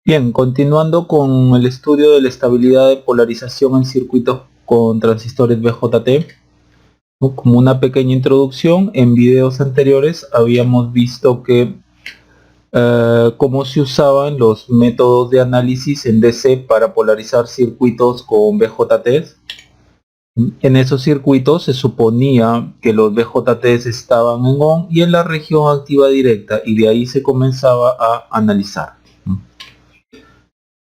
Bien, continuando con el estudio de la estabilidad de polarización en circuitos con transistores BJT, ¿no? Como una pequeña introducción, en videos anteriores habíamos visto que cómo se usaban los métodos de análisis en DC para polarizar circuitos con BJTs. En esos circuitos se suponía que los BJTs estaban en ON y en la región activa directa, y de ahí se comenzaba a analizar.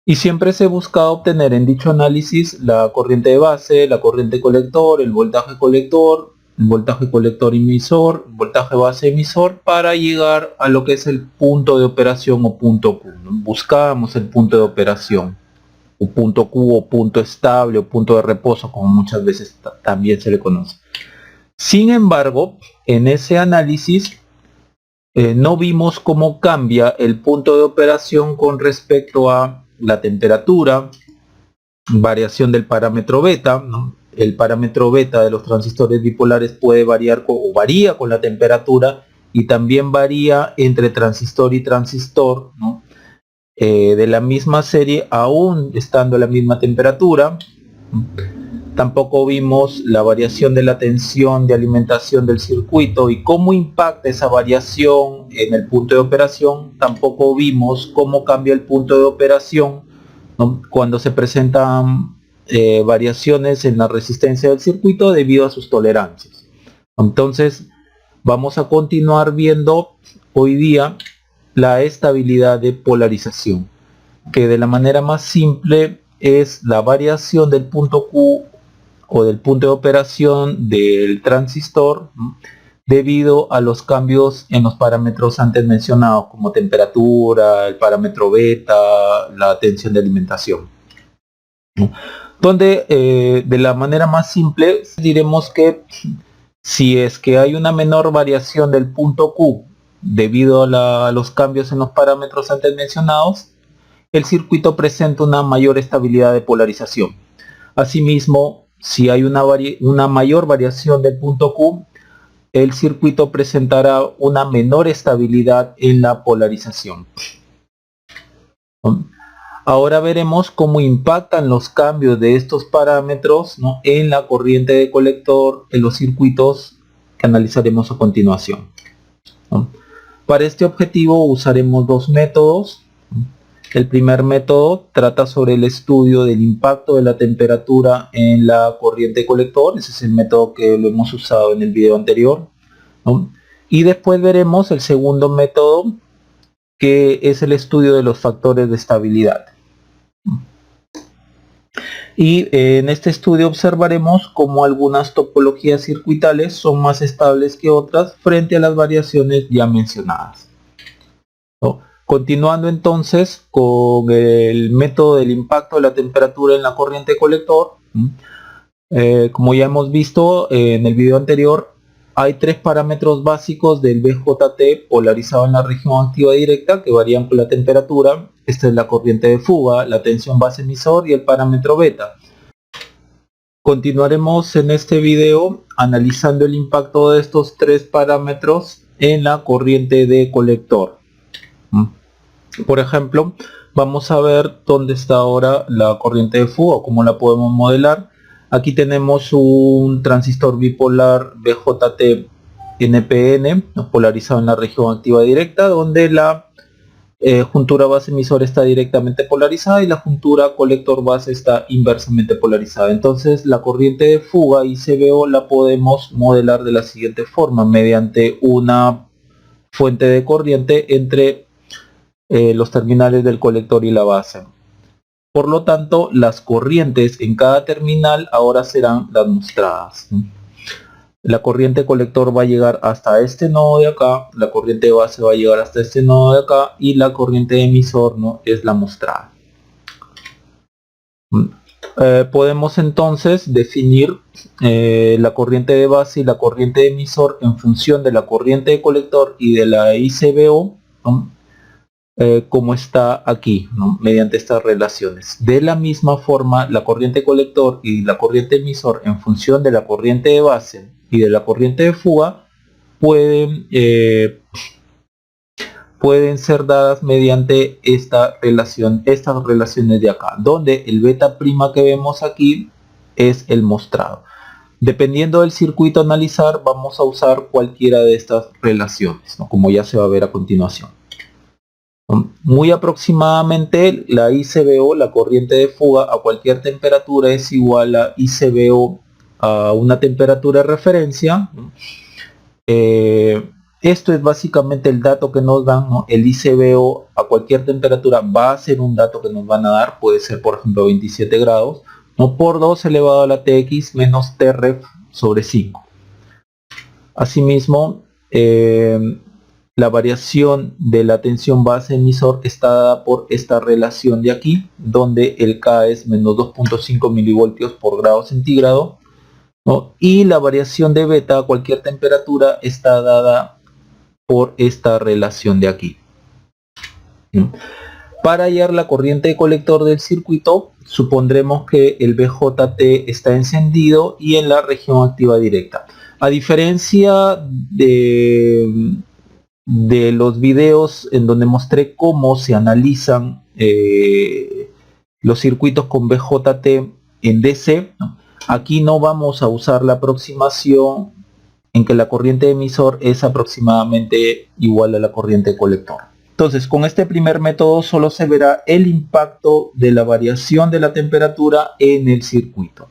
Y siempre se buscaba obtener en dicho análisis la corriente de base, la corriente colector, el voltaje colector emisor, voltaje base emisor, para llegar a lo que es el punto de operación o punto Q, ¿no? Buscábamos el punto de operación, o punto Q, o punto estable, o punto de reposo, como muchas veces también se le conoce. Sin embargo, en ese análisis no vimos cómo cambia el punto de operación con respecto a la temperatura, variación del parámetro beta, ¿no? El parámetro beta de los transistores bipolares puede variar o varía con la temperatura, y también varía entre transistor y transistor, ¿no? De la misma serie, aún estando a la misma temperatura. Tampoco vimos la variación de la tensión de alimentación del circuito y cómo impacta esa variación en el punto de operación. Tampoco vimos cómo cambia el punto de operación, ¿no? Cuando se presentan variaciones en la resistencia del circuito debido a sus tolerancias. Entonces vamos a continuar viendo hoy día la estabilidad de polarización, que de la manera más simple es la variación del punto Q o del punto de operación del transistor, ¿no? Debido a los cambios en los parámetros antes mencionados, como temperatura, el parámetro beta, la tensión de alimentación, ¿no? Donde de la manera más simple diremos que si es que hay una menor variación del punto Q debido a los cambios en los parámetros antes mencionados, el circuito presenta una mayor estabilidad de polarización. Asimismo, si hay una mayor variación del punto Q, el circuito presentará una menor estabilidad en la polarización. Ahora veremos cómo impactan los cambios de estos parámetros, ¿no?, en la corriente de colector en los circuitos que analizaremos a continuación, ¿no? Para este objetivo usaremos dos métodos. El primer método trata sobre el estudio del impacto de la temperatura en la corriente colector. Ese es el método que lo hemos usado en el video anterior, ¿no? Y después veremos el segundo método, que es el estudio de los factores de estabilidad. Y en este estudio observaremos cómo algunas topologías circuitales son más estables que otras frente a las variaciones ya mencionadas, ¿no? Continuando entonces con el método del impacto de la temperatura en la corriente colector, como ya hemos visto en el video anterior, hay tres parámetros básicos del BJT polarizado en la región activa directa que varían con la temperatura. Esta es la corriente de fuga, la tensión base emisor y el parámetro beta. Continuaremos en este video analizando el impacto de estos tres parámetros en la corriente de colector. Por ejemplo, vamos a ver dónde está ahora la corriente de fuga, cómo la podemos modelar. Aquí tenemos un transistor bipolar BJT NPN polarizado en la región activa directa, donde la juntura base emisor está directamente polarizada y la juntura colector base está inversamente polarizada. Entonces la corriente de fuga ICBO la podemos modelar de la siguiente forma, mediante una fuente de corriente entre los terminales del colector y la base. Por lo tanto, las corrientes en cada terminal ahora serán las mostradas. La corriente colector va a llegar hasta este nodo de acá, la corriente base va a llegar hasta este nodo de acá, y la corriente emisor, ¿no?, es la mostrada. Podemos entonces definir la corriente de base y la corriente de emisor en función de la corriente de colector y de la ICBO, ¿no?, como está aquí, ¿no?, mediante estas relaciones. De la misma forma, la corriente colector y la corriente emisor en función de la corriente de base y de la corriente de fuga pueden pueden ser dadas mediante estas relaciones de acá, donde el beta prima que vemos aquí es el mostrado. Dependiendo del circuito a analizar, vamos a usar cualquiera de estas relaciones, ¿no? Como ya se va a ver a continuación. Muy aproximadamente la ICBO, la corriente de fuga a cualquier temperatura, es igual a ICBO a una temperatura de referencia. Esto es básicamente el dato que nos dan, ¿no? El ICBO a cualquier temperatura va a ser un dato que nos van a dar, puede ser por ejemplo 27 grados, ¿no? Por 2 elevado a la TX menos TREF sobre 5. Asimismo, la variación de la tensión base emisor está dada por esta relación de aquí, donde el K es menos 2.5 milivoltios por grado centígrado, ¿no? Y la variación de beta a cualquier temperatura está dada por esta relación de aquí. Para hallar la corriente de colector del circuito, supondremos que el BJT está encendido y en la región activa directa. A diferencia de los videos en donde mostré cómo se analizan los circuitos con BJT en DC, ¿no? Aquí no vamos a usar la aproximación en que la corriente de emisor es aproximadamente igual a la corriente de colector. Entonces, con este primer método solo se verá el impacto de la variación de la temperatura en el circuito.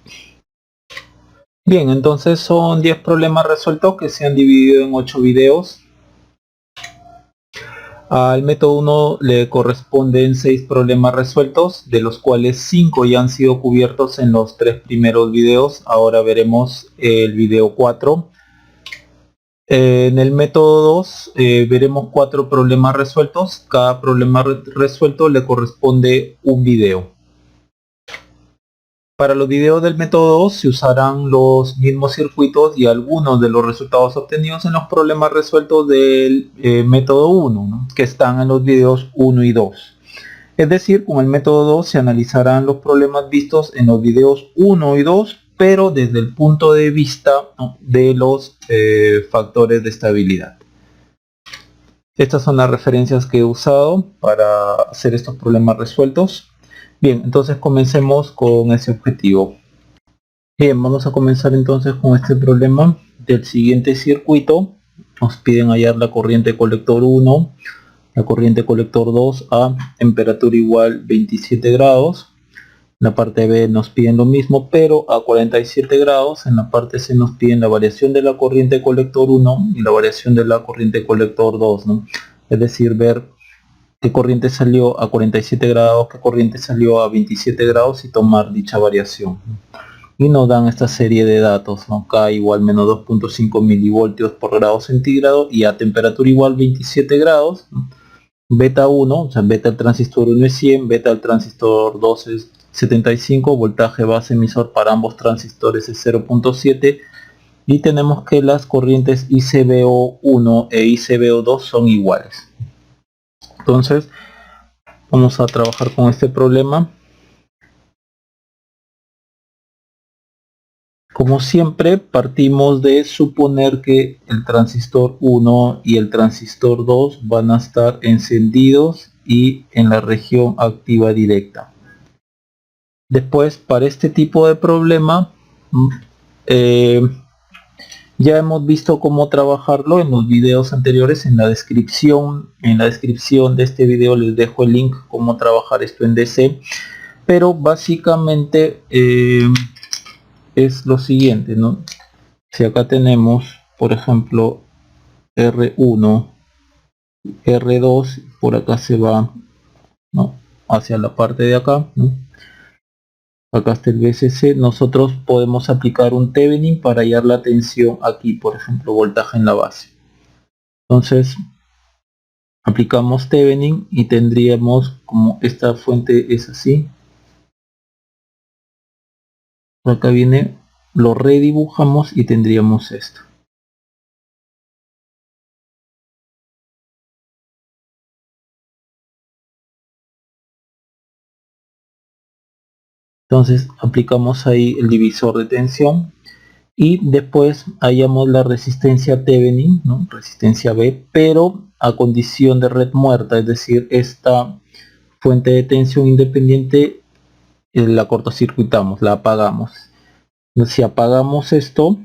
Bien, entonces son 10 problemas resueltos que se han dividido en 8 videos. Al método 1 le corresponden 6 problemas resueltos, de los cuales 5 ya han sido cubiertos en los 3 primeros videos. Ahora veremos el video 4. En el método 2 veremos 4 problemas resueltos. Cada problema resuelto le corresponde un video. Para los videos del método 2 se usarán los mismos circuitos y algunos de los resultados obtenidos en los problemas resueltos del método 1, ¿no? Que están en los videos 1 y 2. Es decir, con el método 2 se analizarán los problemas vistos en los videos 1 y 2, pero desde el punto de vista, ¿no?, de los factores de estabilidad. Estas son las referencias que he usado para hacer estos problemas resueltos. Bien, entonces comencemos con ese objetivo. Bien, vamos a comenzar entonces con este problema del siguiente circuito. Nos piden hallar la corriente colector 1, la corriente colector 2 a temperatura igual 27 grados. En la parte B nos piden lo mismo, pero a 47 grados. En la parte C nos piden la variación de la corriente colector 1 y la variación de la corriente colector 2, ¿no? Es decir, ver qué corriente salió a 47 grados, qué corriente salió a 27 grados y tomar dicha variación. Y nos dan esta serie de datos, ¿no? K igual menos 2.5 milivoltios por grado centígrado y a temperatura igual 27 grados, ¿no? Beta 1, o sea, beta del transistor 1 es 100, beta del transistor 2 es 75, voltaje base emisor para ambos transistores es 0.7 y tenemos que las corrientes ICBO1 e ICBO2 son iguales. Entonces vamos a trabajar con este problema. Como siempre, partimos de suponer que el transistor 1 y el transistor 2 van a estar encendidos y en la región activa directa. Después, para este tipo de problema, ya hemos visto cómo trabajarlo en los videos anteriores. En la descripción de este video les dejo el link cómo trabajar esto en DC, pero básicamente es lo siguiente, ¿no? Si acá tenemos, por ejemplo, R1, R2, por acá se va, ¿no?, hacia la parte de acá, ¿no? Acá está el VCC. Nosotros podemos aplicar un Thevenin para hallar la tensión aquí, por ejemplo, voltaje en la base. Entonces aplicamos Thevenin y tendríamos, como esta fuente es así, acá viene, lo redibujamos y tendríamos esto. Entonces aplicamos ahí el divisor de tensión y después hallamos la resistencia Thevenin, ¿no?, resistencia B, pero a condición de red muerta, es decir, esta fuente de tensión independiente la cortocircuitamos, la apagamos. Si apagamos esto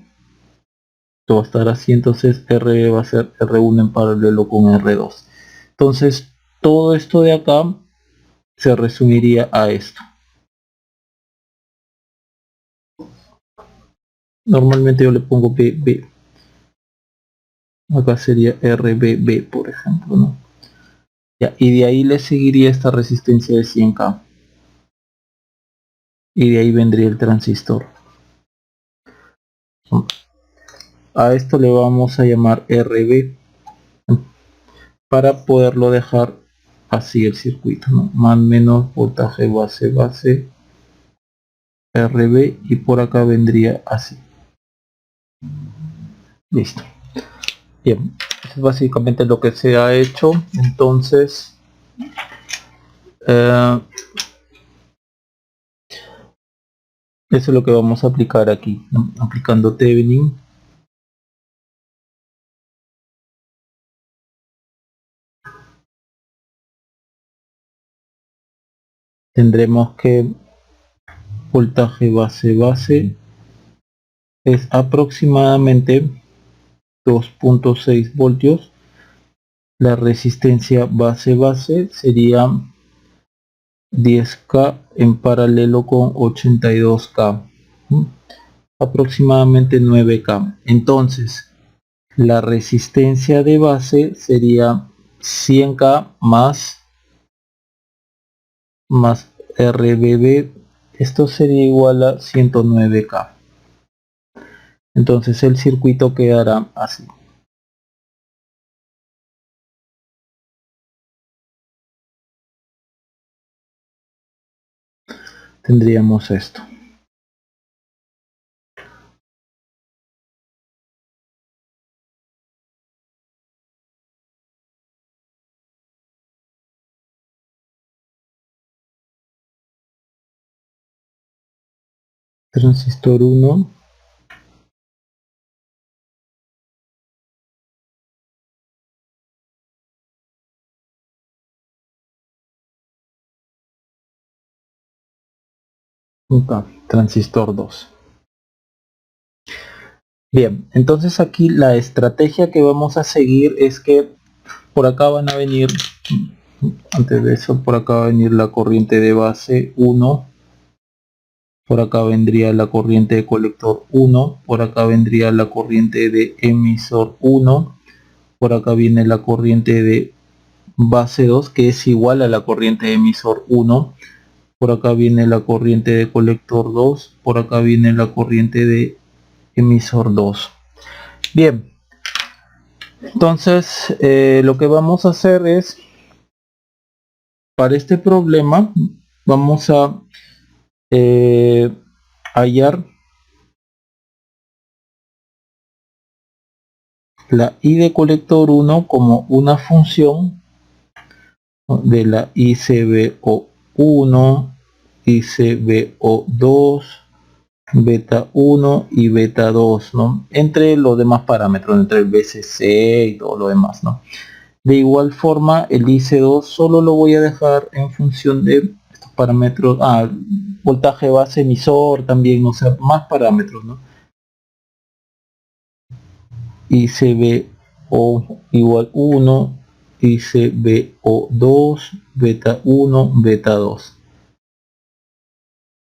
va a estar así, entonces R va a ser R1 en paralelo con R2. Entonces todo esto de acá se resumiría a esto. Normalmente yo le pongo BB. Acá sería RBB, por ejemplo, ¿no? Ya, y de ahí le seguiría esta resistencia de 100K. Y de ahí vendría el transistor. A esto le vamos a llamar RB para poderlo dejar así el circuito, ¿no? Más menos voltaje base RB, y por acá vendría así. Listo. Bien, eso es básicamente lo que se ha hecho. Entonces eso es lo que vamos a aplicar aquí, ¿no? Aplicando Thevenin. Tendremos que voltaje base es aproximadamente 2.6 voltios. La resistencia base sería 10K en paralelo con 82K, aproximadamente 9K. Entonces la resistencia de base sería 100K más RBB. Esto sería igual a 109K. Entonces el circuito quedará así. Tendríamos esto. Transistor 1. Transistor 2. Bien, entonces aquí la estrategia que vamos a seguir es que por acá van a venir, antes de eso, por acá va a venir la corriente de base 1, por acá vendría la corriente de colector 1, por acá vendría la corriente de emisor 1, por acá viene la corriente de base 2, que es igual a la corriente de emisor 1, por acá viene la corriente de colector 2, por acá viene la corriente de emisor 2. Bien, entonces lo que vamos a hacer es, para este problema vamos a hallar la I de colector 1 como una función de la ICBO1, ICBO2, beta 1 y beta 2, ¿no? Entre los demás parámetros, entre el BCC y todo lo demás, ¿no? De igual forma, el IC2 solo lo voy a dejar en función de estos parámetros, voltaje base emisor también, o sea, más parámetros, ¿no? ICBO igual 1, ICBO2, beta 1, beta 2.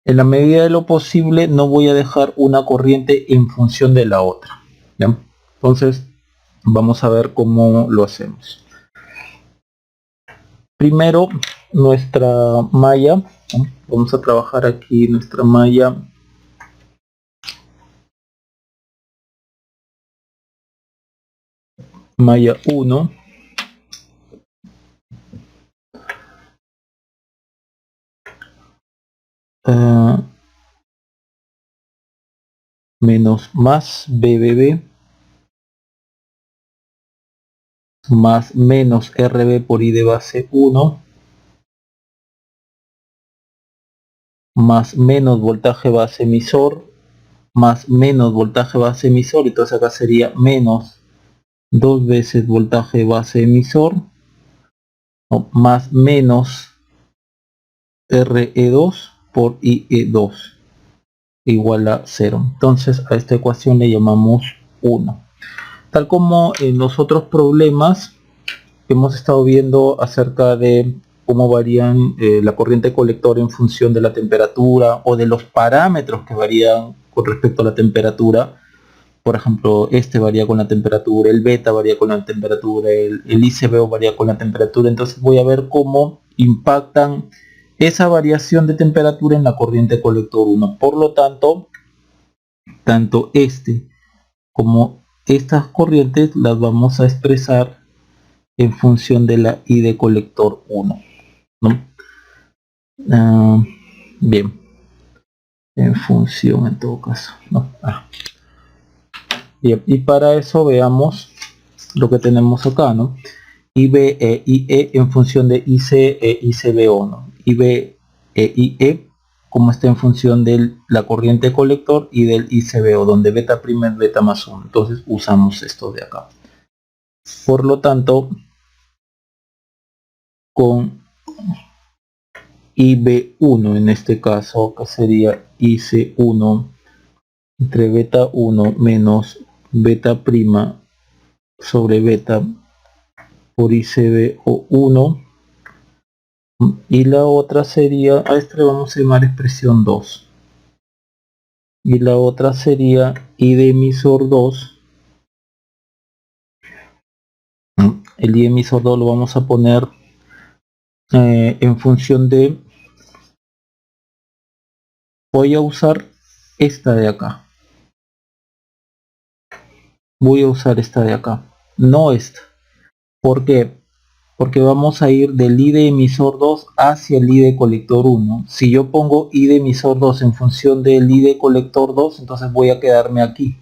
En la medida de lo posible no voy a dejar una corriente en función de la otra, ¿ya? Entonces vamos a ver cómo lo hacemos. Primero nuestra malla, ¿no? Vamos a trabajar aquí nuestra malla malla 1, menos más BBB más menos RB por I de base 1 más menos voltaje base emisor más menos voltaje base emisor, entonces acá sería menos 2 veces voltaje base emisor, más menos RE2 por IE2 igual a 0. Entonces a esta ecuación le llamamos 1. Tal como en los otros problemas hemos estado viendo acerca de cómo varían la corriente colector en función de la temperatura o de los parámetros que varían con respecto a la temperatura. Por ejemplo, este varía con la temperatura, el beta varía con la temperatura, el ICBO varía con la temperatura. Entonces voy a ver cómo impactan esa variación de temperatura en la corriente colector 1. Por lo tanto, tanto este como estas corrientes las vamos a expresar en función de la I de colector 1, ¿no? Bien, en función en todo caso, ¿no? Bien, y para eso veamos lo que tenemos acá, ¿no? IB e IE en función de IC e ICBO, ¿no? IB e IE como está en función de la corriente colector y del ICBO, donde beta prima es beta más 1. Entonces usamos esto de acá. Por lo tanto, con IB1 en este caso, que sería IC1 entre beta 1 menos beta prima sobre beta por ICBO1, y la otra sería, a este le vamos a llamar expresión 2, y la otra sería I de emisor 2. El I de emisor 2 lo vamos a poner en función de, voy a usar esta de acá, no esta. ¿Por qué? Porque vamos a ir del I de emisor 2 hacia el I de colector 1. Si yo pongo I de emisor 2 en función del I de colector 2, entonces voy a quedarme aquí.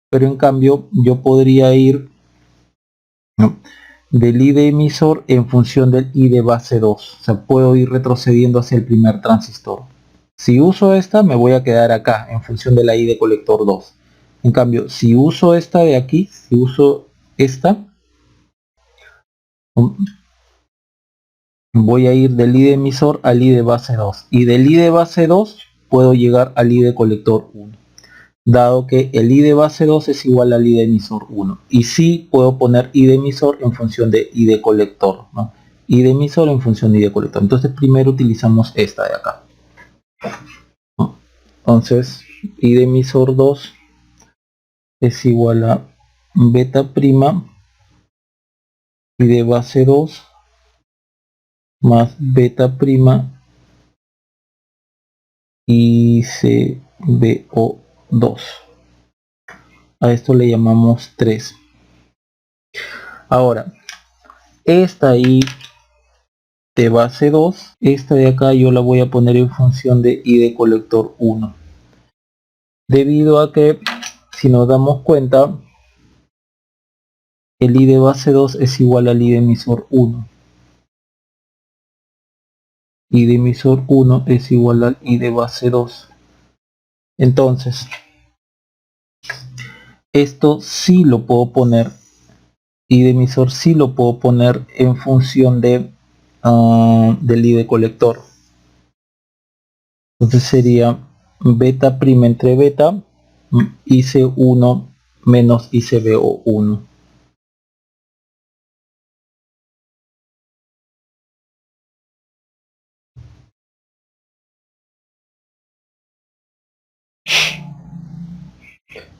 Pero en cambio yo podría ir, ¿no?, del I de emisor en función del I de base 2. O sea, puedo ir retrocediendo hacia el primer transistor. Si uso esta, me voy a quedar acá en función de la I de colector 2. En cambio, si uso esta de aquí, si uso esta, voy a ir del I de emisor al I de base 2. Y del I de base 2 puedo llegar al I de colector 1. Dado que el I de base 2 es igual al I de emisor 1. Y sí puedo poner I de emisor en función de I de colector, ¿no? I de emisor en función de I de colector. Entonces primero utilizamos esta de acá, ¿no? Entonces I de emisor 2 es igual a beta prima I de base 2 más beta prima ICBO2. A esto le llamamos 3. Ahora, esta I de base 2, esta de acá yo la voy a poner en función de I de colector 1. Debido a que, si nos damos cuenta, el I de base 2 es igual al I de emisor 1. I de emisor 1 es igual al I de base 2. Entonces, esto sí lo puedo poner, I de emisor sí lo puedo poner en función de del I de colector. Entonces sería beta prima entre beta IC1 menos ICBO1.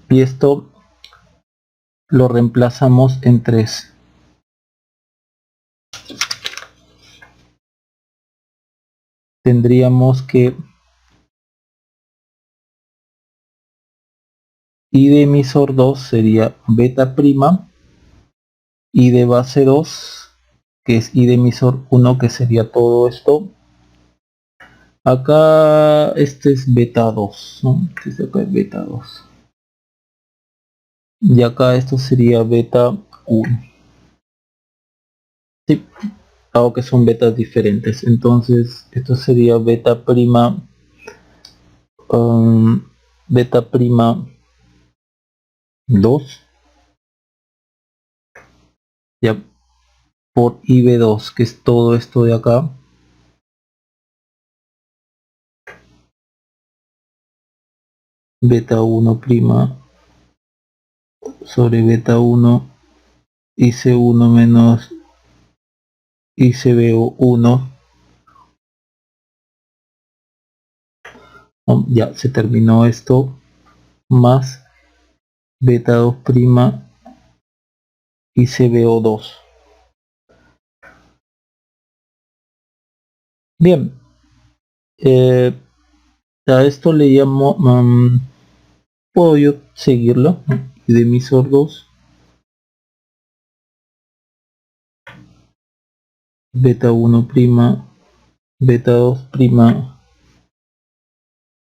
Y esto lo reemplazamos en 3. Tendríamos que I de emisor 2 sería beta prima, I de base 2, que es I de emisor 1, que sería todo esto. Acá este es beta 2, ¿no? Este acá es beta 2. Y acá esto sería beta 1. Sí, dado que son betas diferentes. Entonces esto sería beta prima, beta prima 2 ya, por IB2, que es todo esto de acá. Beta 1' sobre beta 1 IC1 menos ICBO1. Ya se terminó esto, más beta 2' ICBO2. Bien, a esto le llamo, puedo yo seguirlo, de emisor 2, beta 1', beta 2'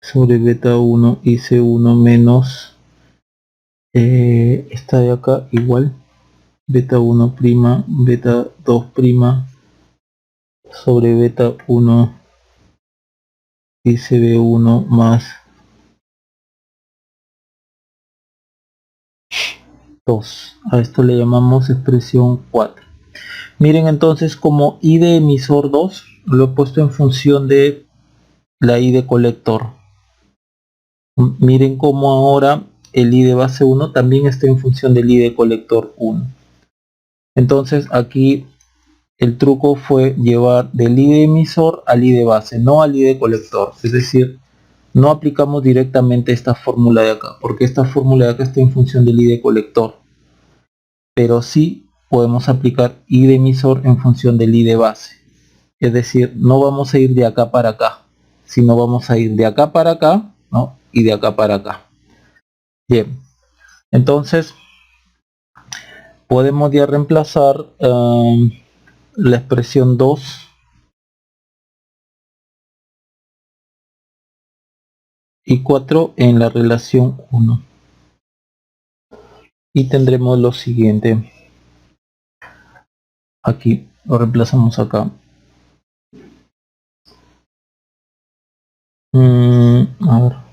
sobre beta 1 IC1 menos esta de acá igual, beta 1', beta 2' sobre beta 1 ICB1 más 2. A esto le llamamos expresión 4. Miren entonces, como I de emisor 2 lo he puesto en función de la I de colector. Miren cómo ahora el I de base 1 también está en función del I de colector 1. Entonces aquí el truco fue llevar del I de emisor al I de base, no al I de colector. Es decir, no aplicamos directamente esta fórmula de acá, porque esta fórmula de acá está en función del I de colector. Pero sí podemos aplicar I de emisor en función del I de base. Es decir, no vamos a ir de acá para acá, sino vamos a ir de acá para acá, ¿no? Y de acá para acá. Bien, entonces podemos ya reemplazar la expresión 2 y 4 en la relación 1. Y tendremos lo siguiente. Aquí lo reemplazamos acá. A ver.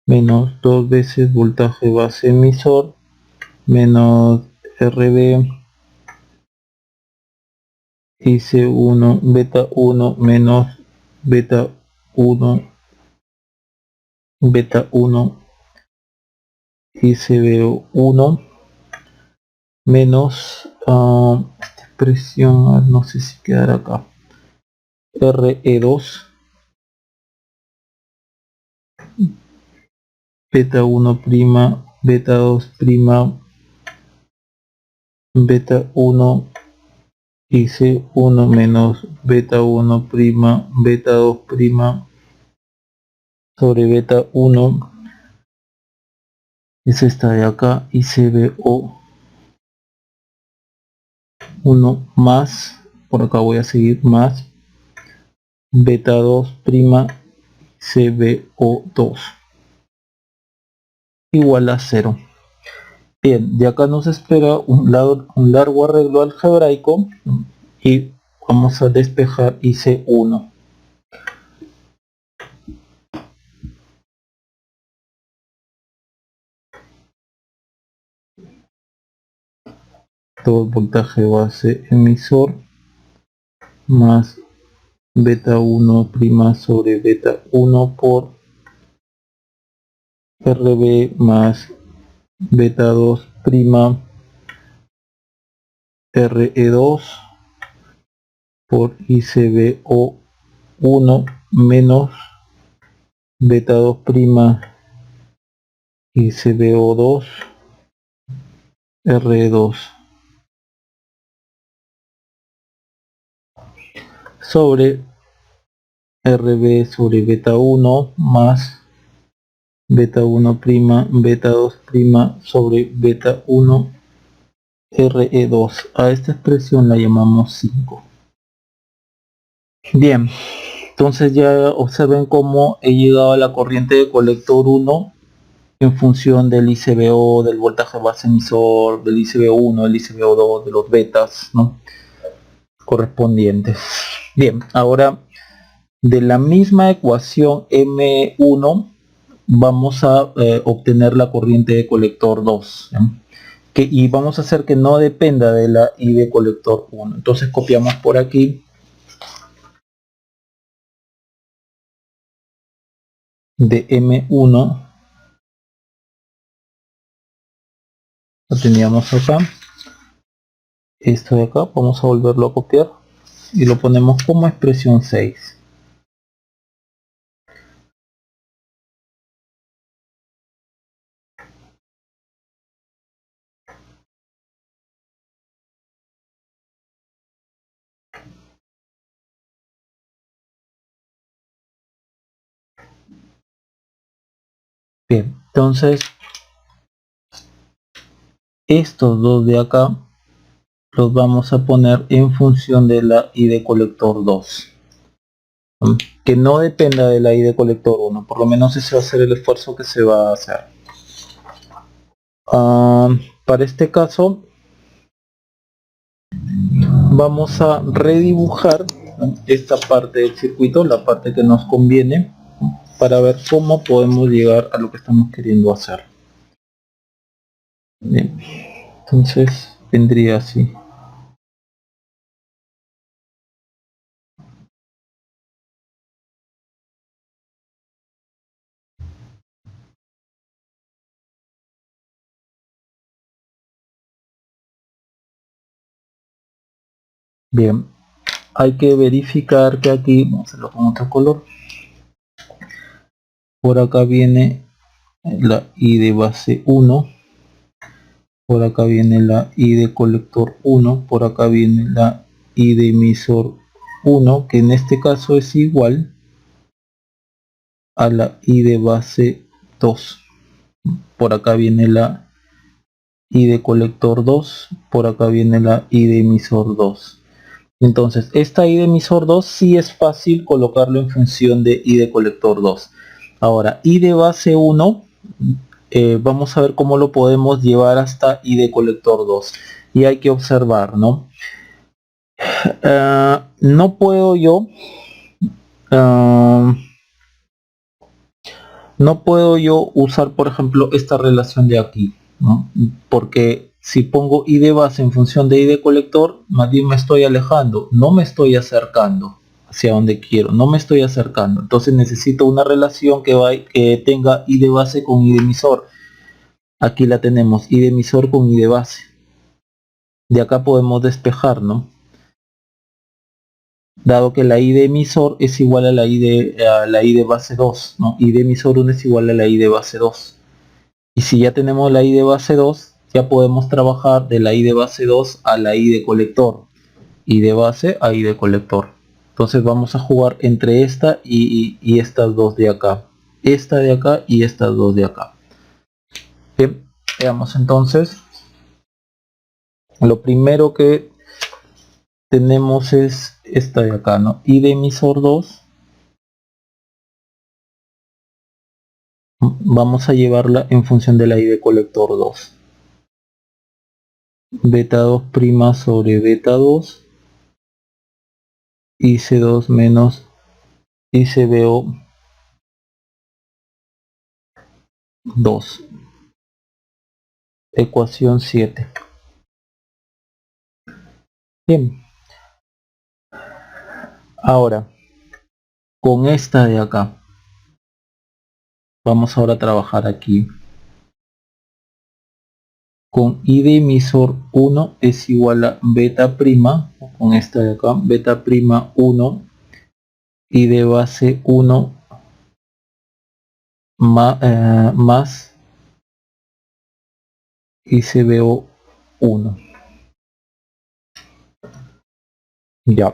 Menos 2 veces voltaje base emisor menos RB IC1 beta 1 menos beta 1 ICBO1 menos esta expresión, no sé si quedará acá, RE2 beta 1', beta 2', beta 1 IC1 menos beta 1', beta 2' sobre beta 1 es esta de acá, ICBO 1 más, por acá voy a seguir, más beta 2' CBO2 igual a 0. Bien, de acá nos espera un largo arreglo algebraico y vamos a despejar IC1. Todo voltaje base emisor más beta 1' sobre beta 1 por RB más beta 2' RE2 por ICBO1 menos beta 2' ICBO2 RE2 sobre RB sobre beta 1 más beta 1', beta 2' sobre beta 1 RE2. A esta expresión la llamamos 5. Bien, entonces ya observen cómo he llegado a la corriente de colector 1 en función del ICBO, del voltaje base emisor, del ICBO1, del ICBO2, de los betas, ¿no?, correspondientes. Bien, ahora de la misma ecuación M1 vamos a obtener la corriente de colector 2, y vamos a hacer que no dependa de la I de colector 1. Entonces copiamos por aquí de M1, lo teníamos acá, esto de acá, vamos a volverlo a copiar y lo ponemos como expresión 6. Bien, entonces estos dos de acá los vamos a poner en función de la I de colector 2, que no dependa de la I de colector 1, por lo menos ese va a ser el esfuerzo que se va a hacer. Para este caso vamos a redibujar esta parte del circuito, la parte que nos conviene, para ver cómo podemos llegar a lo que estamos queriendo hacer. Bien, entonces vendría así. Bien, hay que verificar que aquí, vamos a hacerlo con otro color, por acá viene la I de base 1, por acá viene la I de colector 1, por acá viene la I de emisor 1, que en este caso es igual a la I de base 2. Por acá viene la I de colector 2, por acá viene la I de emisor 2. Entonces esta I de emisor 2 sí es fácil colocarlo en función de I de colector 2. Ahora I de base 1, vamos a ver cómo lo podemos llevar hasta I de colector 2. Y hay que observar, ¿no? No puedo yo no puedo yo usar, por ejemplo, esta relación de aquí, ¿no? Porque si pongo I de base en función de I de colector, más bien me estoy alejando, no me estoy acercando hacia donde quiero, no me estoy acercando. Entonces necesito una relación que tenga I de base con I de emisor. Aquí la tenemos, I de emisor con I de base. De acá podemos despejar, ¿no? Dado que la I de emisor es igual a la I de base 2, ¿no? I de emisor 1 es igual a la I de base 2. Y si ya tenemos la I de base 2, ya podemos trabajar de la I de base 2 a la I de colector. I de base a I de colector. Entonces vamos a jugar entre esta y estas dos de acá. Esta de acá y estas dos de acá. Bien, veamos entonces. Lo primero que tenemos es esta de acá, ¿no? I de emisor 2. Vamos a llevarla en función de la I de colector 2. Beta 2' sobre beta 2. IC2 menos ICBO 2. Ecuación 7. Bien. Ahora, con esta de acá. Vamos ahora a trabajar aquí. Con I de emisor 1 es igual a beta prima, con esta de acá, beta prima 1, I de base 1 más ICBO 1. Ya.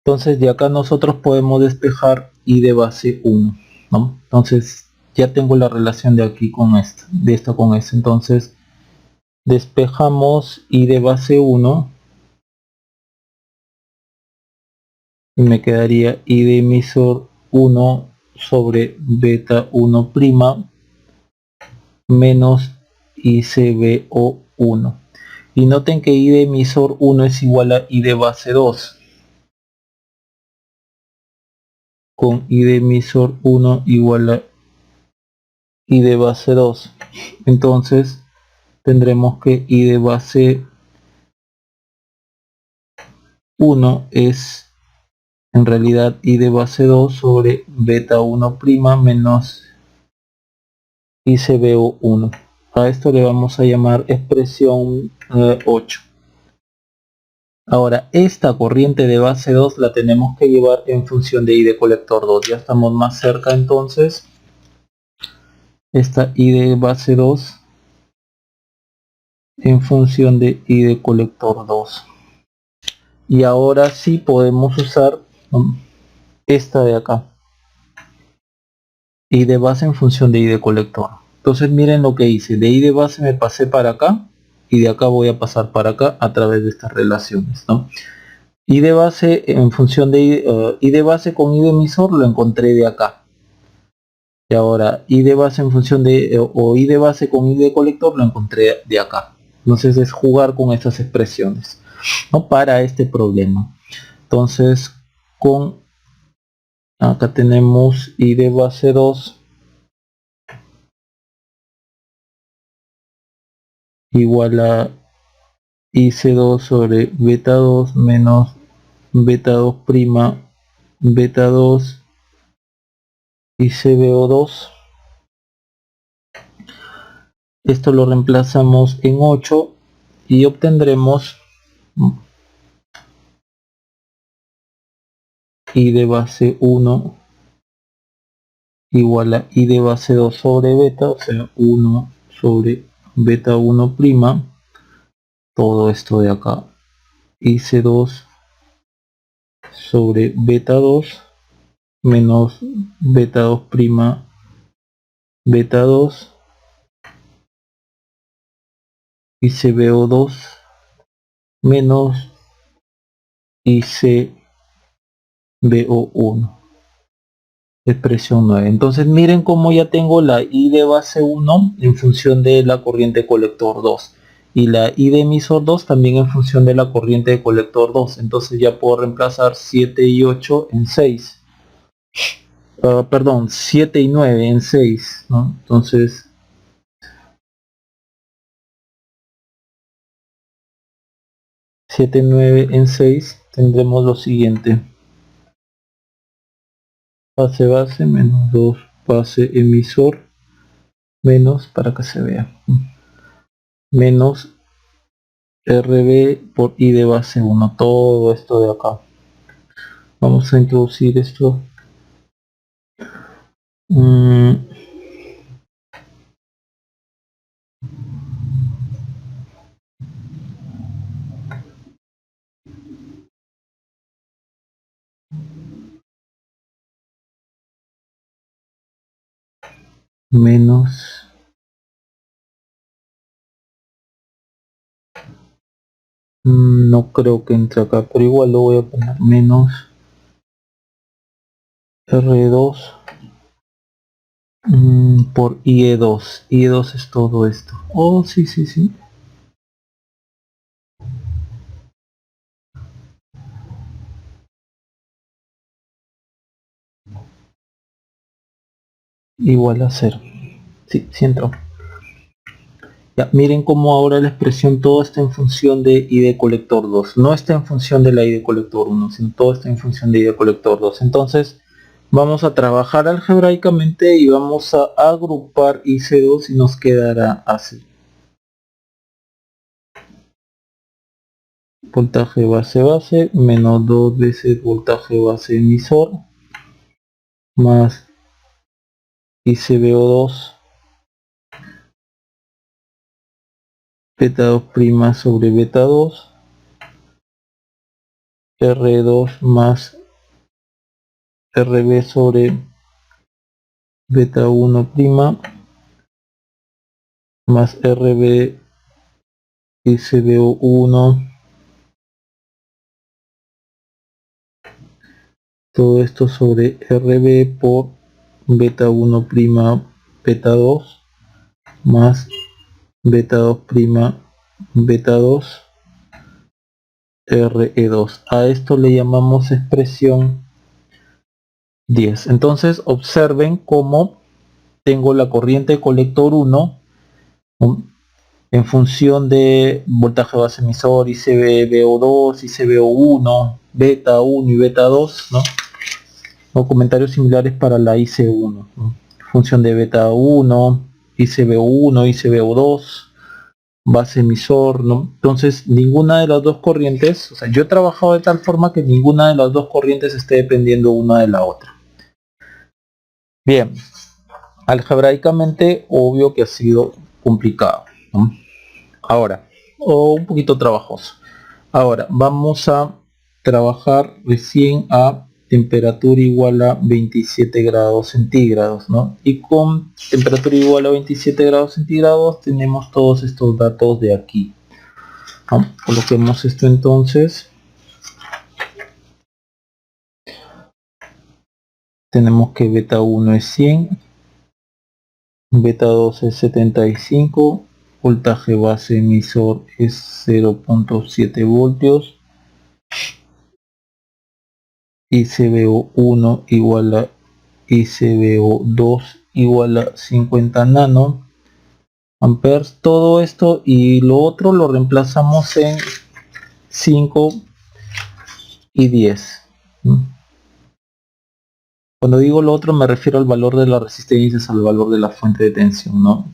Entonces de acá nosotros podemos despejar I de base 1, ¿no? Entonces ya tengo la relación de aquí con esta, de esta con esta. Entonces despejamos I de base 1 y me quedaría I de emisor 1 sobre beta 1 prima menos ICBO 1. Y noten que I de emisor 1 es igual a I de base 2. con I de emisor 1 igual a I de base 2. Entonces tendremos que I de base 1 es en realidad I de base 2 sobre beta 1' menos ICBO1. A esto le vamos a llamar expresión 8. Ahora, esta corriente de base 2 la tenemos que llevar en función de I de colector 2. Ya estamos más cerca entonces. Esta I de base 2 en función de I de colector 2. Y ahora sí podemos usar esta de acá. I de base en función de I de colector. Entonces miren lo que hice. De I de base me pasé para acá. Y de acá voy a pasar para acá a través de estas relaciones, ¿no? I de base en función de I de base con I de emisor lo encontré de acá. Y ahora I de base en función de o I de base con I de colector lo encontré de acá. Entonces es jugar con estas expresiones, ¿no? Para este problema. Entonces con acá tenemos I de base 2 igual a IC2 sobre beta 2 menos beta 2 prima beta 2 y CBO2. Esto lo reemplazamos en 8 y obtendremos I de base 1 igual a I de base 2 sobre beta, o sea 1 sobre beta 1 prima, todo esto de acá, IC2 sobre beta 2 menos beta 2 prima beta 2 y CBO2 menos ICBO1, expresión 9. Entonces miren cómo ya tengo la I de base 1 en función de la corriente colector 2 y la I de emisor 2 también en función de la corriente de colector 2. Entonces ya puedo reemplazar 7 y 8 en 6. Perdón, 7 y 9 en 6, ¿no? Entonces 7 y 9 en 6 tendremos lo siguiente: base base menos 2 base emisor menos, para que se vea, menos RB por I de base 1, todo esto de acá. Vamos a introducir esto. Menos no creo que entre acá, pero igual lo voy a poner menos R2 por IE2. IE2 es todo esto. Oh, sí, sí, sí. Igual a 0. Sí, sí entró. Ya, miren cómo ahora la expresión todo está en función de I de colector 2. No está en función de la I de colector 1, sino todo está en función de I de colector 2. Entonces, vamos a trabajar algebraicamente y vamos a agrupar IC2 y nos quedará así. Voltaje base base menos 2 veces voltaje base emisor más ICBO2 beta 2 prima sobre beta 2 R2 más RB sobre beta 1 prima más RB ICBO1, todo esto sobre RB por beta 1 prima beta 2 más beta 2 prima beta 2 RE2. A esto le llamamos expresión 10. Entonces observen cómo tengo la corriente de colector 1 en función de voltaje base emisor, ICBO2, ICBO1, beta 1 y beta 2, ¿no? O comentarios similares para la IC1, ¿no? Función de beta 1, ICBO1, ICBO2, base emisor, ¿no? Entonces ninguna de las dos corrientes, o sea, yo he trabajado de tal forma que ninguna de las dos corrientes esté dependiendo una de la otra. Bien, algebraicamente obvio que ha sido complicado, ¿no? Ahora, o un poquito trabajoso. Ahora vamos a trabajar recién a temperatura igual a 27 grados centígrados, ¿no? Y con temperatura igual a 27 grados centígrados tenemos todos estos datos de aquí, ¿no? Coloquemos esto entonces. Tenemos que beta 1 es 100, beta 2 es 75, voltaje base emisor es 0.7 voltios, ICBO1 igual a ICBO2 igual a 50 nano amperes. Todo esto y lo otro lo reemplazamos en 5 y 10. Cuando digo lo otro me refiero al valor de las resistencias, al valor de la fuente de tensión, ¿no?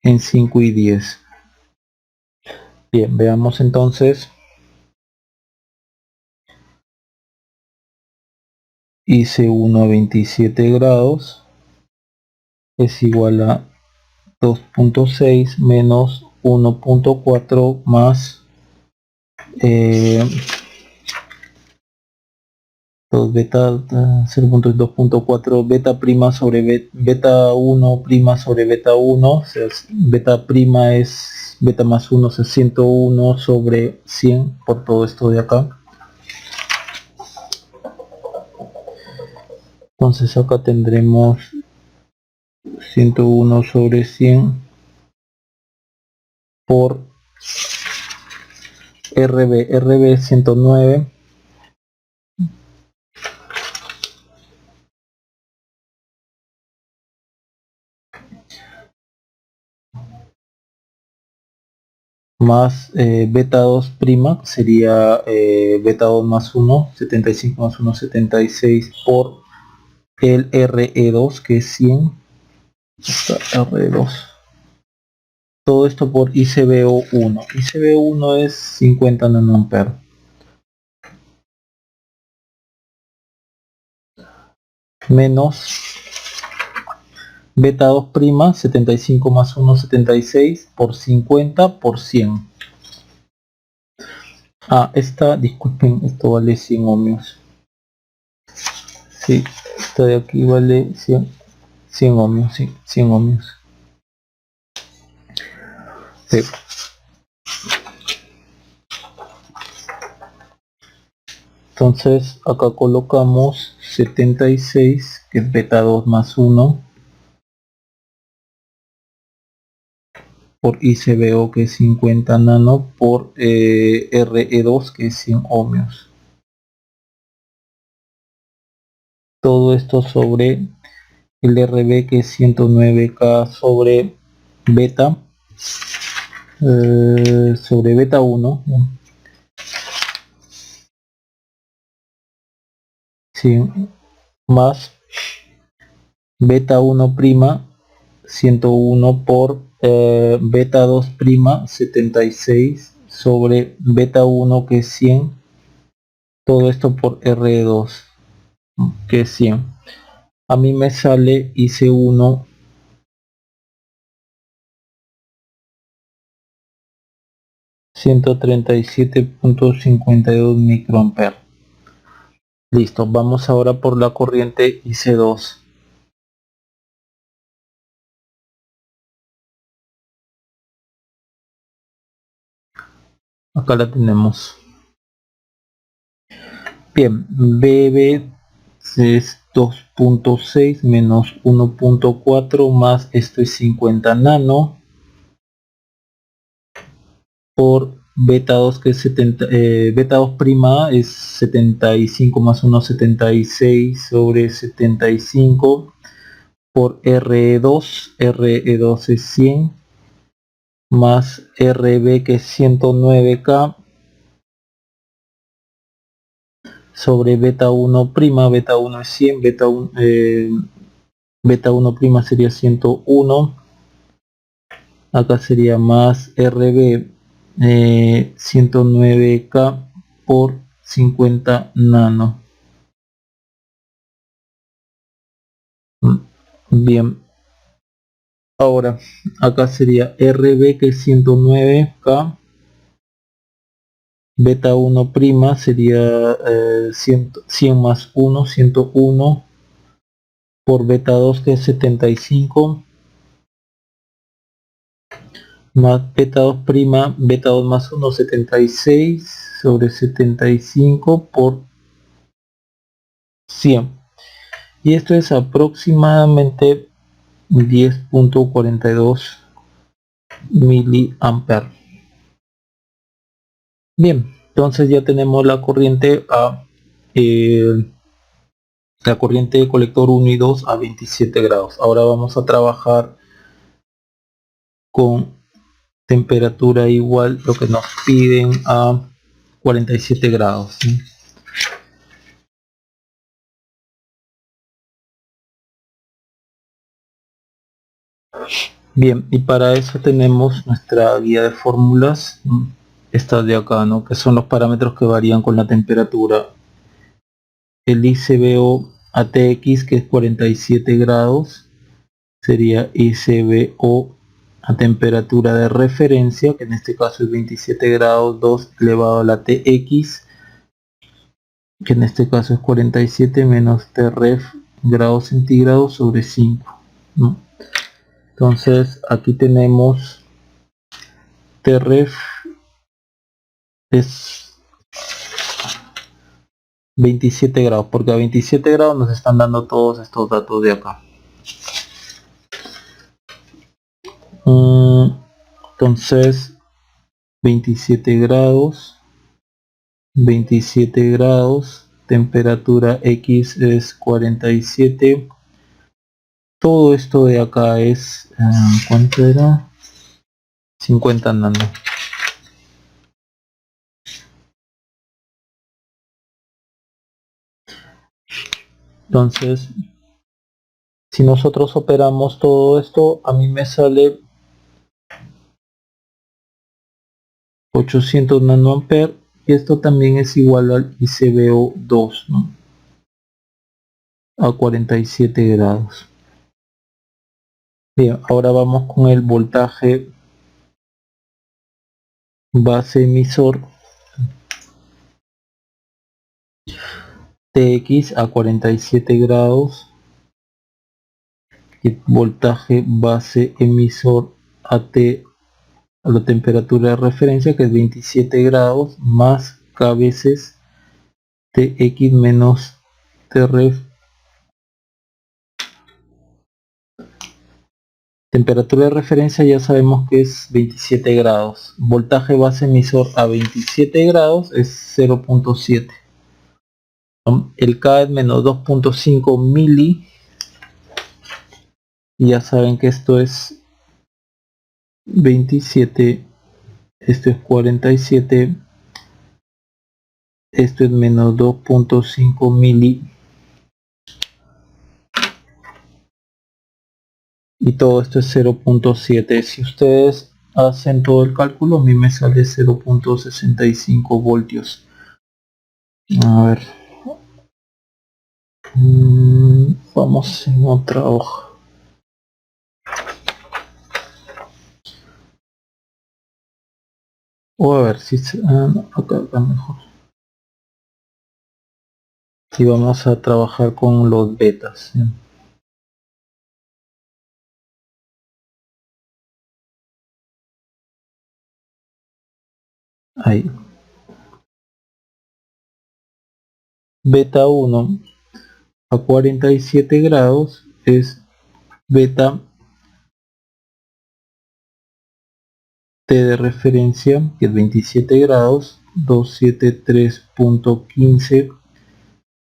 En 5 y 10. Bien, veamos entonces. IC1 a 27 grados es igual a 2.6 menos 1.4 más 2 beta 0.2.4 beta prima sobre beta 1 prima sobre beta 1, o sea, beta prima es beta más 1, o sea, 101 sobre 100 por todo esto de acá. Entonces acá tendremos 101 sobre 100 por RB 109 más beta 2 prima sería beta 2 más 1, 75 más 1, 76 por el RE2 que es 100, RE2. Todo esto por ICBO1. ICBO1 es 50 nanoamperes. Menos beta 2 prima, 75 más 1, 76 por 50 por 100. Esta, disculpen, esto vale 100 ohmios. Sí, esta de aquí vale 100 ohmios, sí, 100 ohmios. Sí. Entonces acá colocamos 76, que es beta 2 más 1, por ICBO que es 50 nano, por RE2 que es 100 ohmios. Todo esto sobre el RB que es 109K sobre beta, sobre beta 1. Sí, más beta 1 prima 101 por beta 2 prima 76 sobre beta 1 que es 100, todo esto por R2 que es 100. A mí me sale IC1 137.52 microamperes. Listo, vamos ahora por la corriente IC2. Acá la tenemos. Bien, BB es 2.6 menos 1.4 más esto es 50 nano por beta 2 que es 70, beta 2 prima es 75 más 1, 76 sobre 75 por RE2, RE2 es 100 más RB que es 109K sobre beta 1 prima, beta 1 es 100, beta 1 prima sería 101, acá sería más RB 109K por 50 nano. Bien, ahora acá sería RB que es 109K, beta 1 prima sería 100 más 1, 101 por beta 2 que es 75 más beta 2 prima, beta 2 más 1, 76 sobre 75 por 100, y esto es aproximadamente 10.42 miliamperes. Bien, entonces ya tenemos la corriente a la corriente de colector 1 y 2 a 27 grados. Ahora vamos a trabajar con temperatura igual, lo que nos piden a 47 grados, ¿sí? Bien, y para eso tenemos nuestra guía de fórmulas, esta de acá, ¿no? Que son los parámetros que varían con la temperatura. El ICBO ATX, que es 47 grados, sería ICBO a temperatura de referencia, que en este caso es 27 grados 2 elevado a la TX, que en este caso es 47 menos Tref grados centígrados sobre 5, ¿no? Entonces aquí tenemos Tref es 27 grados, porque a 27 grados nos están dando todos estos datos de acá. Entonces 27 grados, 27 grados, temperatura X es 47, todo esto de acá es ¿cuánto era? 50 nano. Entonces si nosotros operamos todo esto, a mí me sale 800 nanoamperes, y esto también es igual al ICBO2, ¿no? A 47 grados. Bien, ahora vamos con el voltaje base emisor TX a 47 grados y voltaje base emisor AT a la temperatura de referencia, que es 27 grados más K veces TX menos Tref. Temperatura de referencia ya sabemos que es 27 grados. Voltaje base emisor a 27 grados es 0.7. El K es menos 2.5 mili. Y ya saben que esto es 27. Esto es 47. Esto es menos 2.5 mili. Y todo esto es 0.7. Si ustedes hacen todo el cálculo, a mí me sale 0.65 voltios. A ver. Vamos en otra hoja. O a ver si no, acá mejor. Si vamos a trabajar con los betas, ¿sí? Ahí. Beta 1 a 47 grados es beta T de referencia, que es 27 grados, 273.15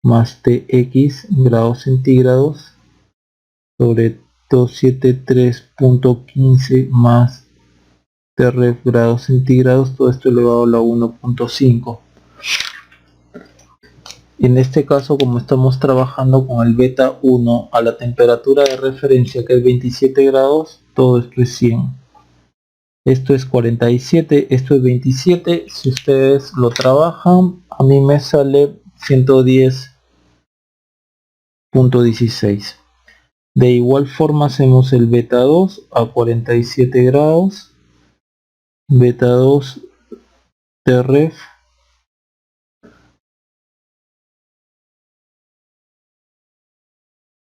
más Tx grados centígrados sobre 273.15 más Tref grados centígrados, todo esto elevado a la 1.5. En este caso, como estamos trabajando con el beta 1 a la temperatura de referencia, que es 27 grados, todo esto es 100. Esto es 47, esto es 27. Si ustedes lo trabajan, a mí me sale 110.16. De igual forma hacemos el beta 2 a 47 grados. Beta 2 Tref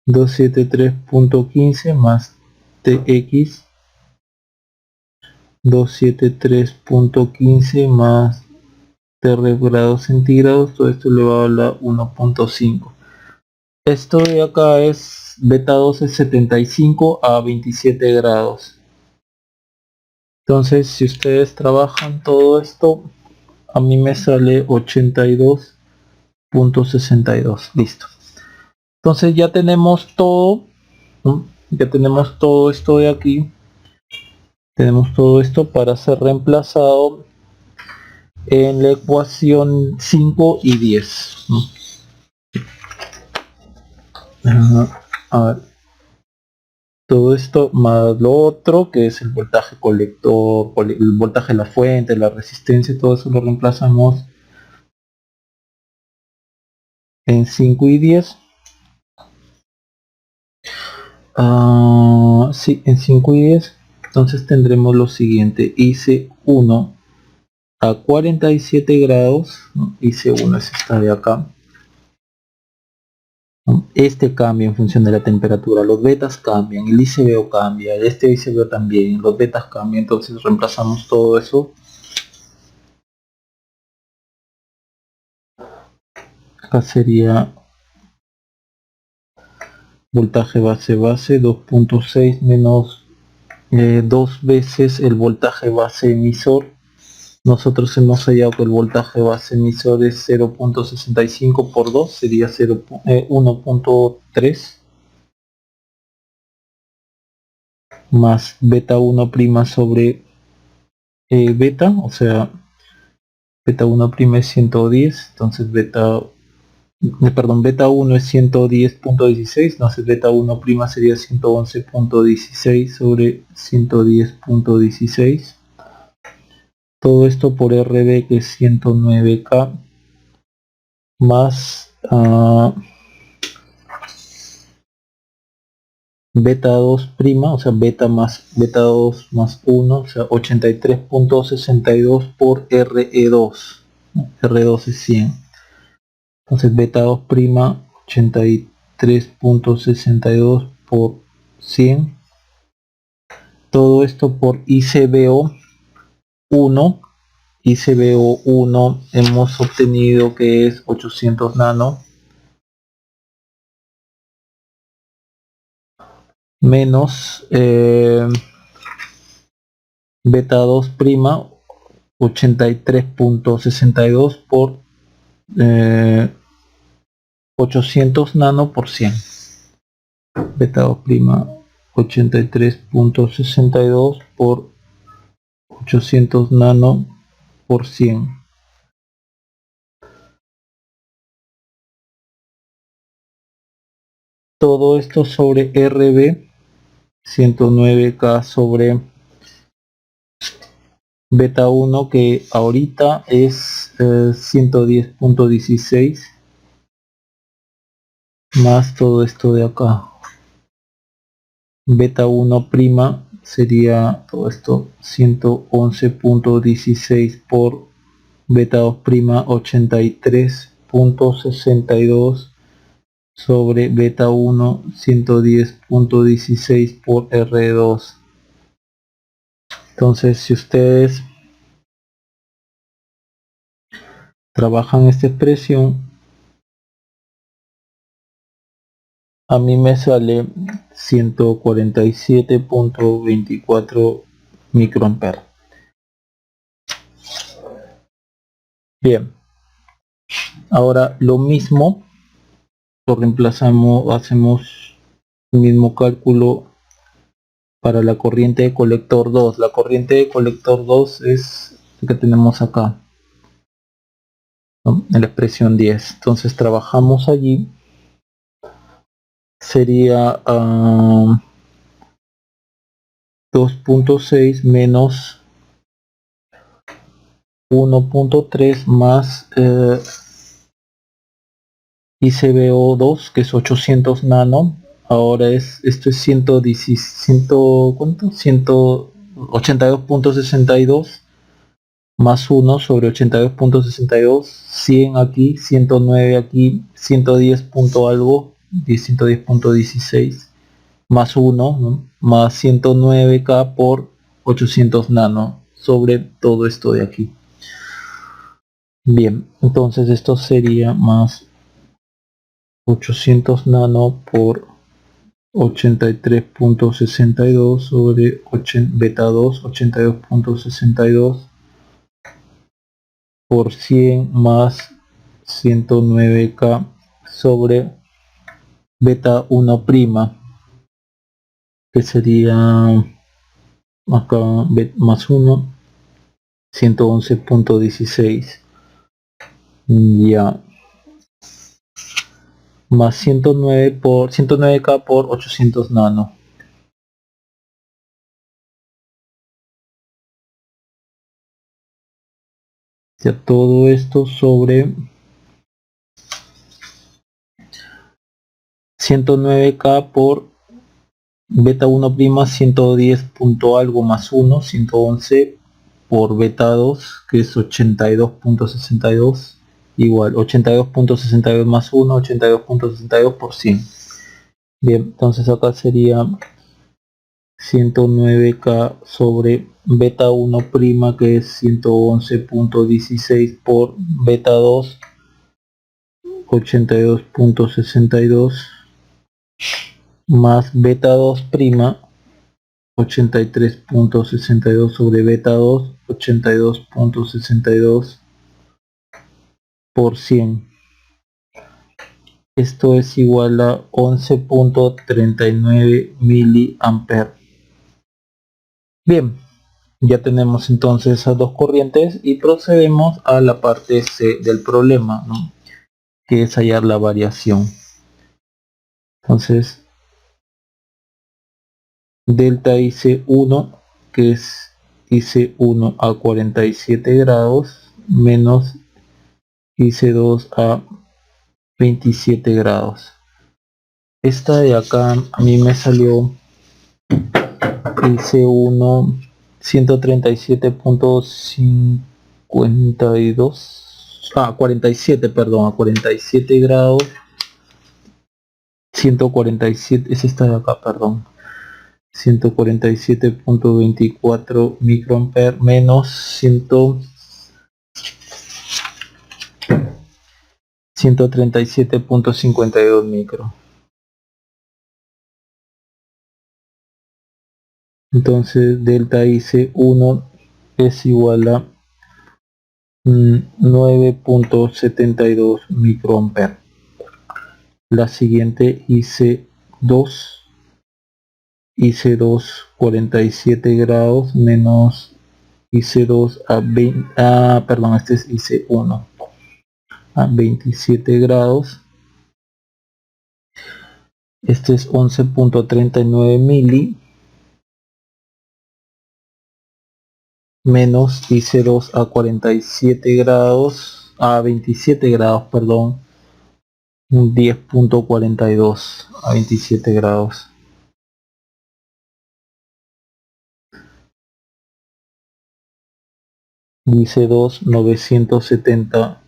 .15 más Tx 273.15 más Tref grados centígrados, todo esto elevado a la 1.5. Esto de acá es beta 2 es 75 a 27 grados. Entonces, si ustedes trabajan todo esto, a mí me sale 82.62. Listo. Entonces ya tenemos todo, ¿no? Ya tenemos todo esto de aquí. Tenemos todo esto para ser reemplazado en la ecuación 5 y 10, ¿no? A ver, todo esto más lo otro, que es el voltaje colector, el voltaje de la fuente, la resistencia, todo eso lo reemplazamos en 5 y 10. Sí, en 5 y 10. Entonces tendremos lo siguiente: hice 1 a 47 grados, ¿no? Hice 1, es esta de acá. Este cambia en función de la temperatura, los betas cambian, el ICBO cambia, este ICBO también, los betas cambian. Entonces reemplazamos todo eso. Acá sería voltaje base 2.6 menos 2 veces el voltaje base emisor. Nosotros hemos hallado que el voltaje base emisor es 0.65 por 2, sería 1.3 más beta 1 prima sobre beta, o sea, beta 1 prima es 110, entonces beta 1 es 110.16, entonces beta 1 prima sería 111.16 sobre 110.16. Todo esto por RB, que es 109K, más beta 2 prima, o sea, beta 2 más 1, o sea, 83.62 por RE2. R2 es 100. Entonces beta 2 prima 83.62 por 100. Todo esto por ICBO 1. ICBO 1 hemos obtenido que es 800 nano menos beta 2 prima 83.62 por 800 nano por 100. Beta 2 prima 83.62 por 800 nano por 100. Todo esto sobre RB 109K sobre beta 1, que ahorita es 110.16 más todo esto de acá. Beta 1 prima sería todo esto 111.16 por beta 2 prima 83.62 sobre beta 1 110.16 por R2. Entonces, si ustedes trabajan esta expresión, a mí me sale 147.24 microamperes. Bien, ahora lo mismo, lo reemplazamos, hacemos el mismo cálculo para la corriente de colector 2. La corriente de colector 2 es lo que tenemos acá, ¿no? En la expresión 10. Entonces trabajamos allí. Sería 2.6 menos 1.3 más ICBO2, que es 800 nano. Ahora esto es 110, ¿cuánto? 182.62 más 1 sobre 82.62, 100 aquí, 109 aquí, 110 punto algo, 110.16 más 1, ¿no? Más 109K por 800 nano sobre todo esto de aquí. Bien, entonces esto sería más 800 nano por 83.62 sobre beta 2, 82.62 por 100 más 109K sobre beta 1 prima, que sería acá más 1, 111.16, ya, más 109K por 800 nano. Ya todo esto sobre 109K por beta 1 prima, 110 punto algo más 1, 111 por beta 2, que es 82.62, igual 82.62 más 1, 82.62 por 100. Bien, entonces acá sería 109K sobre beta 1 prima, que es 111.16 por beta 2, 82.62 más beta 2 prima, 83.62 sobre beta 2, 82.62 por 100. Esto es igual a 11.39 miliamperes. Bien, ya tenemos entonces esas dos corrientes y procedemos a la parte C del problema, ¿no? Que es hallar la variación. Entonces, delta IC1, que es IC1 a 47 grados, menos IC2 a 27 grados. Esta de acá a mí me salió IC1 137.52, 47, perdón, a 47 grados, 147, es esta de acá, perdón, 147.24 microampere menos 137.52 micro. Entonces delta IC1 es igual a 9.72 microampere. La siguiente IC2 47 grados menos IC2 a 20, perdón, este es IC1 a 27 grados. Este es 11.39 mili menos IC2 a 47 grados, a 27 grados, perdón, 10.42 a 27 grados. IC2 970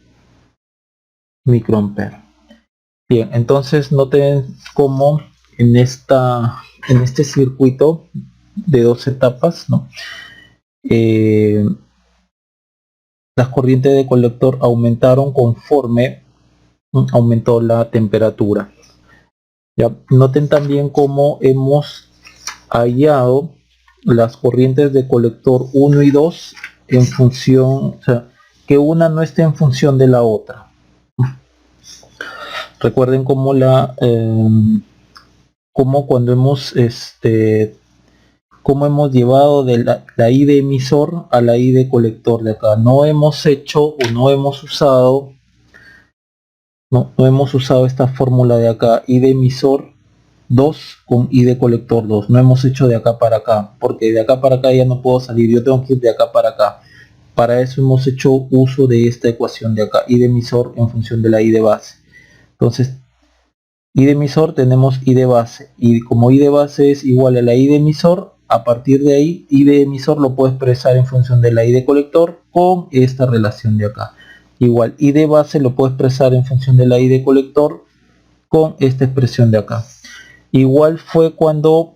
microampere. Bien, entonces noten cómo en este circuito de dos etapas, ¿no? Las corrientes de colector aumentaron conforme aumentó la temperatura. Ya, noten también cómo hemos hallado las corrientes de colector 1 y 2 en función, o sea, que una no esté en función de la otra. Recuerden cómo como cuando hemos cómo hemos llevado de la I de emisor a la I de colector de acá. No hemos hecho o no hemos usado esta fórmula de acá, I de emisor 2 con I de colector 2. No hemos hecho de acá para acá, porque de acá para acá ya no puedo salir, yo tengo que ir de acá para acá. Para eso hemos hecho uso de esta ecuación de acá, I de emisor en función de la I de base. Entonces, I de emisor tenemos I de base, y como I de base es igual a la I de emisor, a partir de ahí I de emisor lo puedo expresar en función de la I de colector con esta relación de acá. Igual I de base lo puedo expresar en función de la I de colector con esta expresión de acá. Igual fue cuando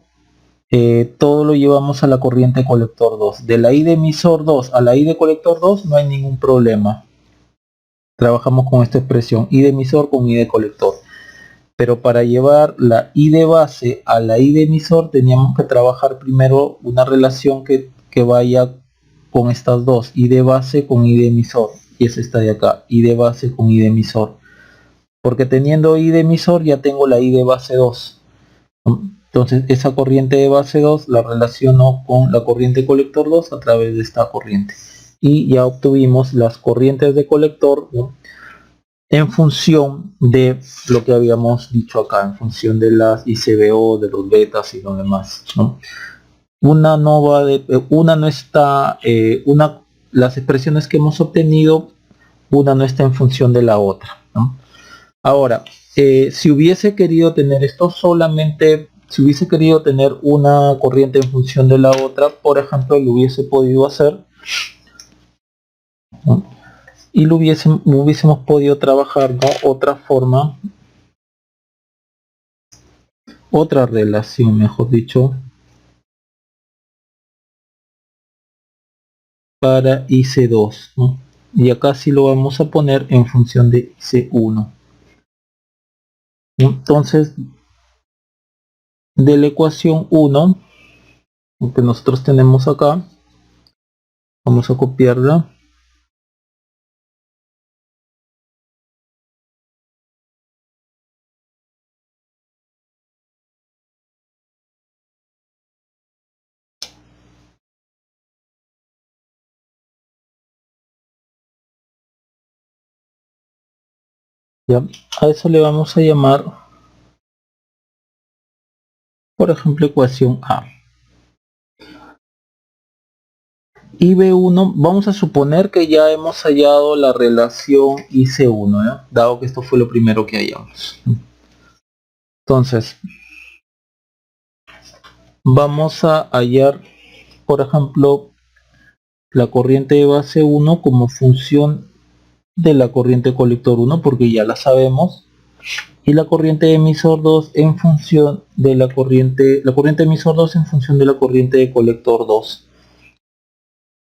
todo lo llevamos a la corriente colector 2. De la I de emisor 2 a la I de colector 2 no hay ningún problema. Trabajamos con esta expresión I de emisor con I de colector. Pero para llevar la I de base a la I de emisor teníamos que trabajar primero una relación que vaya con estas dos, I de base con I de emisor, y es esta de acá, I de base con I de emisor, porque teniendo I de emisor ya tengo la I de base 2. Entonces esa corriente de base 2 la relaciono con la corriente colector 2 a través de esta corriente, y ya obtuvimos las corrientes de colector, ¿no?, en función de lo que habíamos dicho acá, en función de las ICBO, de los betas y lo demás, ¿no? Una no va de, una no está, las expresiones que hemos obtenido, una no está en función de la otra, ¿no? Ahora, si hubiese querido tener esto solamente, si hubiese querido tener una corriente en función de la otra, por ejemplo, lo hubiese podido hacer, ¿no?, y lo hubiésemos podido trabajar, ¿no?, otra forma, otra relación, mejor dicho, para IC2, ¿no? Y acá sí lo vamos a poner en función de IC1. Entonces, de la ecuación 1 que nosotros tenemos acá, vamos a copiarla. Ya, a eso le vamos a llamar, por ejemplo, ecuación A. Y B1, vamos a suponer que ya hemos hallado la relación IC1, ¿eh?, dado que esto fue lo primero que hallamos. Entonces, vamos a hallar, por ejemplo, la corriente de base 1 como función de la corriente colector 1, porque ya la sabemos, y la corriente de emisor 2 en función de la corriente emisor 2 en función de la corriente de colector 2,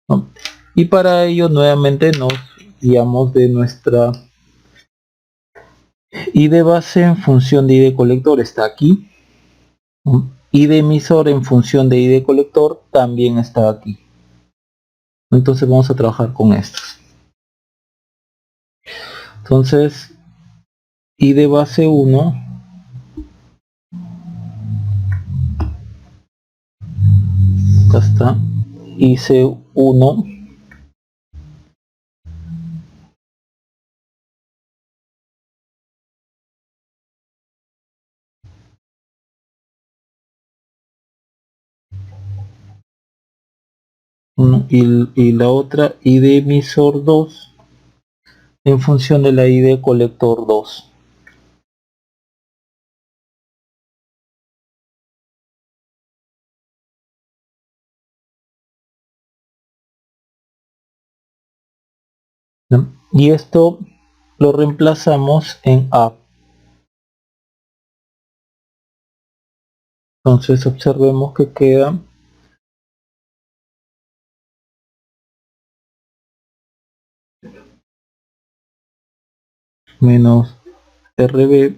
¿no? Y para ello nuevamente nos guiamos de nuestra I de base en función de I de colector, está aquí, ¿no?, I de emisor en función de I de colector también está aquí. Entonces vamos a trabajar con estos. Entonces, I de base 1 acá está, IC1 y la otra I de emisor 2 en función de la I de colector 2. ¿No? Y esto lo reemplazamos en A. Entonces observemos que queda menos RB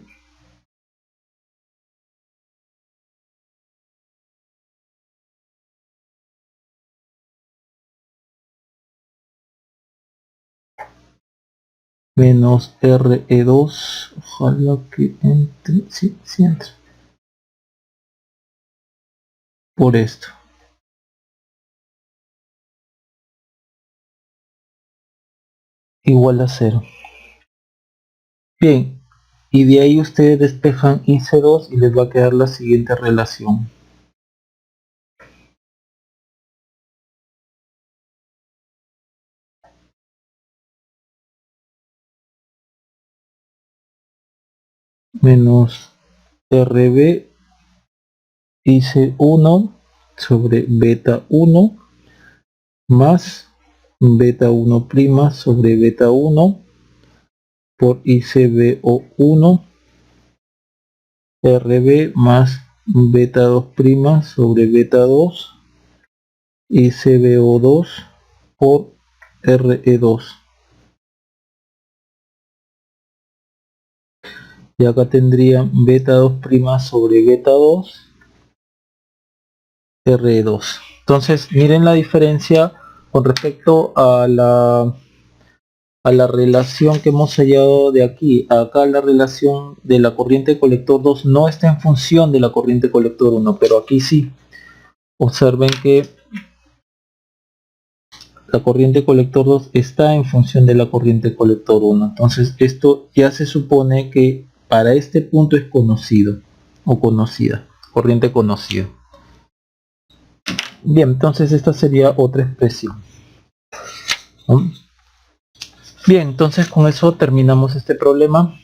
menos RE2, ojalá que entre, sí entra, por esto. Igual a 0. Bien, y de ahí ustedes despejan IC2 y les va a quedar la siguiente relación. Menos RB IC1 sobre beta 1 más beta 1' sobre beta 1 por ICBO1 RB más beta 2' sobre beta 2 ICBO2 por RE2. Y acá tendría beta 2' sobre beta 2 RE2. Entonces miren la diferencia con respecto a la relación que hemos hallado de aquí. Acá la relación de la corriente colector 2 no está en función de la corriente colector 1, pero aquí sí. Observen que la corriente colector 2 está en función de la corriente colector 1. Entonces esto ya se supone que para este punto es conocido o conocida, corriente conocida. Bien, entonces esta sería otra expresión, ¿no? Bien, entonces con eso terminamos este problema.